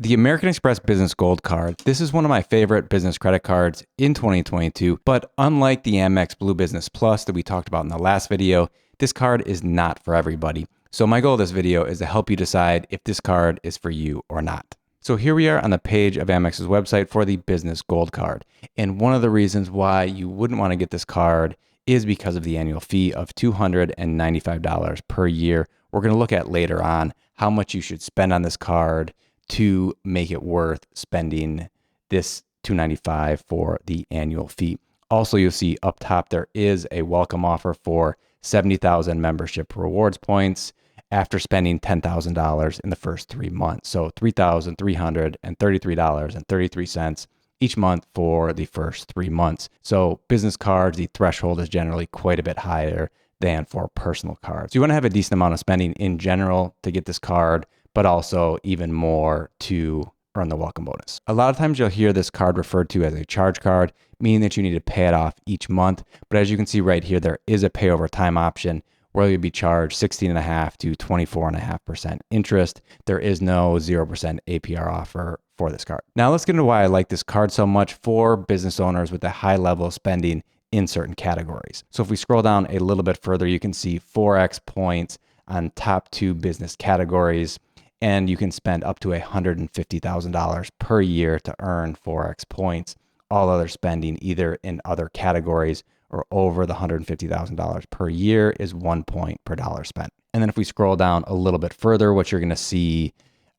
The American Express Business Gold Card. This is one of my favorite business credit cards in 2022, but unlike the Amex Blue Business Plus that we talked about in the last video, this card is not for everybody. So my goal of this video is to help you decide if this card is for you or not. So here we are on the page of Amex's website for the Business Gold Card. And one of the reasons why you wouldn't want to get this card is because of the annual fee of $295 per year. We're going to look at later on how much you should spend on this card to make it worth spending this $295 for the annual fee. Also, you'll see up top there is a welcome offer for 70,000 membership rewards points after spending $10,000 in the first 3 months. So $3,333.33 each month for the first 3 months. So business cards, the threshold is generally quite a bit higher than for personal cards. You want to have a decent amount of spending in general to get this card, but also even more to earn the welcome bonus. A lot of times you'll hear this card referred to as a charge card, meaning that you need to pay it off each month. But as you can see right here, there is a Payover Time option where you'll be charged 16.5% to 24.5% interest. There is no 0% APR offer for this card. Now let's get into why I like this card so much for business owners with a high level of spending in certain categories. So if we scroll down a little bit further, you can see 4x points on top 2 business categories, and you can spend up to $150,000 per year to earn 4x points. All other spending either in other categories or over the $150,000 per year is 1 point per dollar spent. And then if we scroll down a little bit further, what you're going to see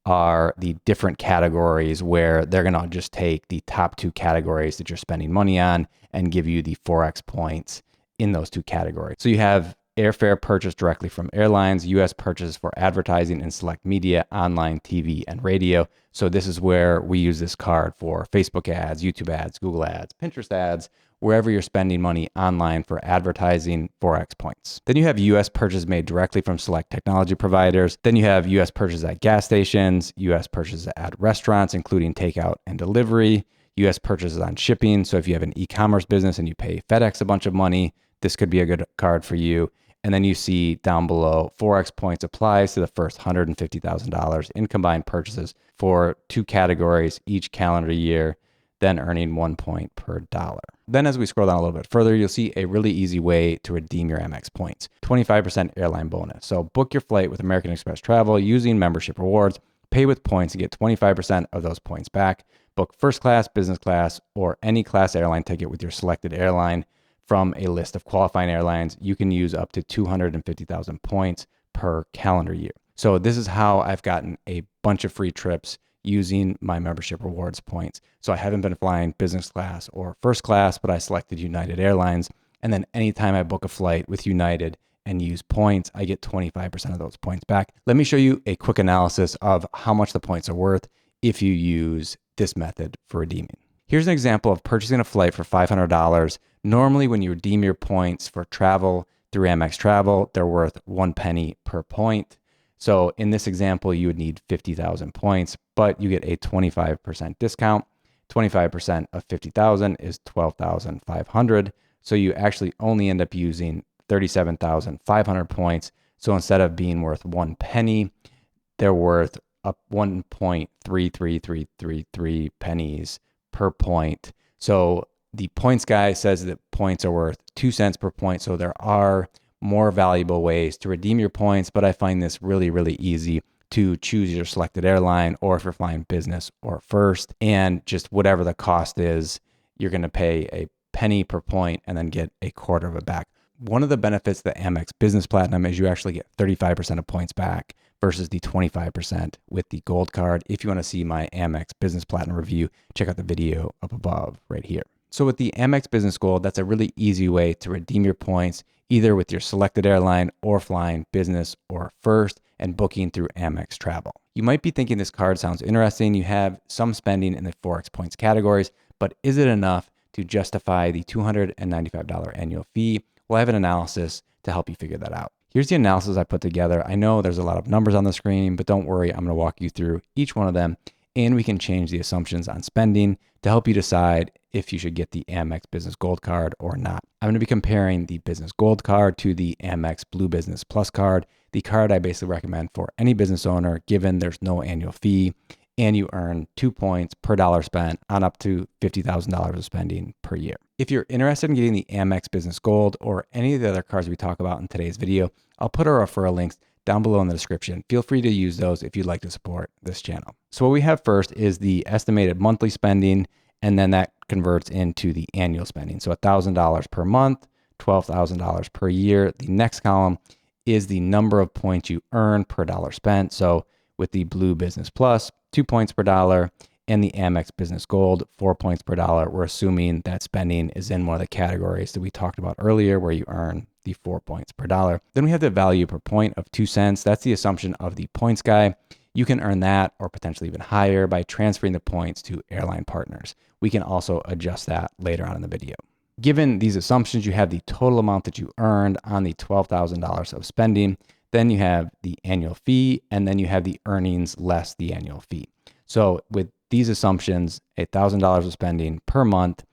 are the different categories where they're going to just take the top 2 categories that you're spending money on and give you the 4x points in those 2 categories. So you have airfare purchased directly from airlines, U.S. purchases for advertising and select media, online, TV, and radio. So this is where we use this card for Facebook ads, YouTube ads, Google ads, Pinterest ads, wherever you're spending money online for advertising, 4x points. Then you have U.S. purchases made directly from select technology providers. Then you have U.S. purchases at gas stations, U.S. purchases at restaurants, including takeout and delivery, U.S. purchases on shipping. So if you have an e-commerce business and you pay FedEx a bunch of money, this could be a good card for you. And then you see down below, 4x points applies to the first $150,000 in combined purchases for 2 categories each calendar year, then earning 1 point per dollar. Then as we scroll down a little bit further, you'll see a really easy way to redeem your Amex points, 25% airline bonus. So book your flight with American Express Travel using membership rewards, pay with points and get 25% of those points back. Book first class, business class, or any class airline ticket with your selected airline from a list of qualifying airlines. You can use up to 250,000 points per calendar year. So this is how I've gotten a bunch of free trips using my membership rewards points. So I haven't been flying business class or first class, but I selected United Airlines. And then anytime I book a flight with United and use points, I get 25% of those points back. Let me show you a quick analysis of how much the points are worth if you use this method for redeeming. Here's an example of purchasing a flight for $500. Normally, when you redeem your points for travel through Amex Travel, they're worth 1 penny per point. So in this example, you would need 50,000 points, but you get a 25% discount. 25% of 50,000 is 12,500. So you actually only end up using 37,500 points. So instead of being worth 1 penny, they're worth up 1.33333 pennies per point. So the points guy says that points are worth 2 cents per point. So there are more valuable ways to redeem your points, but I find this really, really easy to choose your selected airline, or if you're flying business or first, and just whatever the cost is, you're going to pay a penny per point and then get a quarter of it back. One of the benefits of the Amex Business Platinum is you actually get 35% of points back versus the 25% with the Gold Card. If you want to see my Amex Business Platinum review, check out the video up above right here. So with the Amex Business Gold, that's a really easy way to redeem your points, either with your selected airline or flying business or first and booking through Amex Travel. You might be thinking this card sounds interesting. You have some spending in the 4x points categories, but is it enough to justify the $295 annual fee? Well, I have an analysis to help you figure that out. Here's the analysis I put together. I know there's a lot of numbers on the screen, but don't worry, I'm going to walk you through each one of them, and we can change the assumptions on spending to help you decide if you should get the Amex Business Gold Card or not. I'm going to be comparing the Business Gold Card to the Amex Blue Business Plus Card, the card I basically recommend for any business owner, given there's no annual fee and you earn 2 points per dollar spent on up to $50,000 of spending per year. If you're interested in getting the Amex Business Gold or any of the other cards we talk about in today's video, I'll put our referral links down below in the description. Feel free to use those if you'd like to support this channel. So what we have first is the estimated monthly spending, and then that converts into the annual spending. So $1,000 per month, $12,000 per year. The next column is the number of points you earn per dollar spent. So with the Blue Business Plus, 2 points per dollar, and the Amex Business Gold, 4 points per dollar. We're assuming that spending is in one of the categories that we talked about earlier where you earn the 4 points per dollar. Then we have the value per point of 2 cents. That's the assumption of the points guy. You can earn that or potentially even higher by transferring the points to airline partners. We can also adjust that later on in the video. Given these assumptions, you have the total amount that you earned on the $12,000 of spending. Then you have the annual fee, and then you have the earnings less the annual fee. So with these assumptions, $1,000 of spending per month,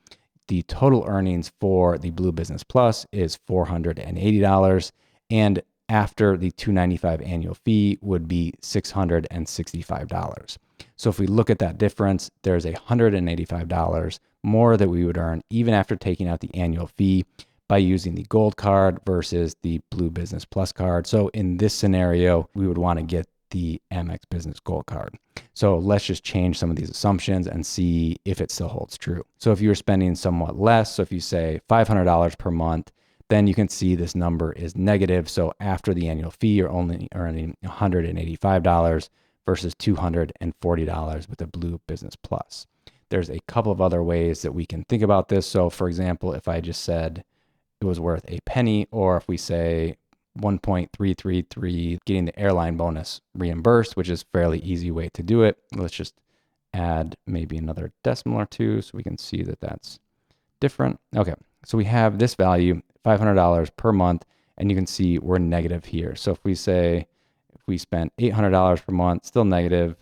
the total earnings for the Blue Business Plus is $480, and after the $295 annual fee would be $665. So if we look at that difference, there's $185 more that we would earn even after taking out the annual fee by using the Gold card versus the Blue Business Plus card. So in this scenario, we would want to get the Amex Business Gold card. So let's just change some of these assumptions and see if it still holds true. So if you're spending somewhat less, so if you say $500 per month, then you can see this number is negative. So after the annual fee, you're only earning $185 versus $240 with the Blue Business Plus. There's a couple of other ways that we can think about this. So for example, if I just said it was worth a penny, or if we say 1.333, getting the airline bonus reimbursed, which is a fairly easy way to do it. Let's just add maybe another decimal or two so we can see that that's different. Okay, so we have this value, $500 per month, and you can see we're negative here. So if we say, if we spent $800 per month, still negative,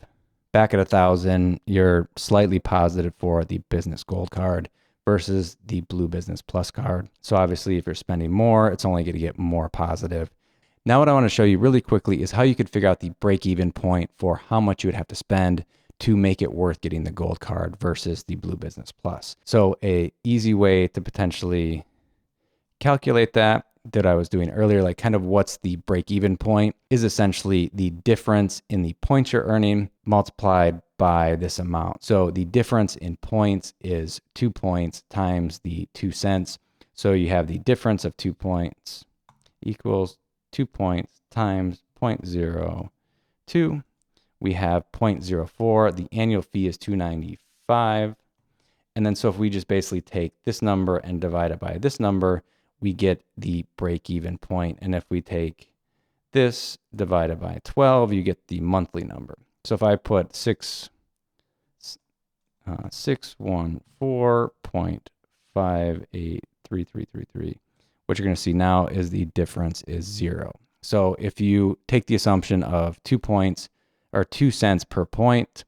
back at 1,000, you're slightly positive for the Business Gold card versus the Blue Business Plus card. So obviously if you're spending more, it's only going to get more positive. Now what I want to show you really quickly is how you could figure out the break-even point for how much you would have to spend to make it worth getting the Gold card versus the Blue Business Plus. So a easy way to potentially calculate that I was doing earlier, like kind of what's the break-even point, is essentially the difference in the points you're earning multiplied by this amount. So the difference in points is 2 points times the 2 cents. So you have the difference of 2 points equals 2 points times 0.02. We have 0.04. The annual fee is $295. And then so if we just basically take this number and divide it by this number, we get the break-even point. And if we take this divided by 12, you get the monthly number. So if I put 614.583333, what you're going to see now is the difference is 0. So if you take the assumption of 2 points or 2 cents per point,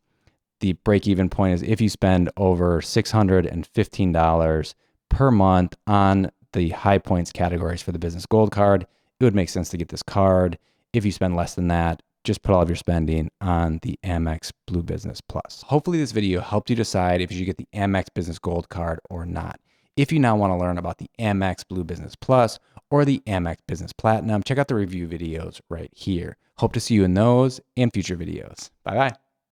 the break-even point is if you spend over $615 per month on the high points categories for the Business Gold card, it would make sense to get this card. If you spend less than that, just put all of your spending on the Amex Blue Business Plus. Hopefully this video helped you decide if you should get the Amex Business Gold card or not. If you now want to learn about the Amex Blue Business Plus or the Amex Business Platinum, check out the review videos right here. Hope to see you in those and future videos. Bye-bye.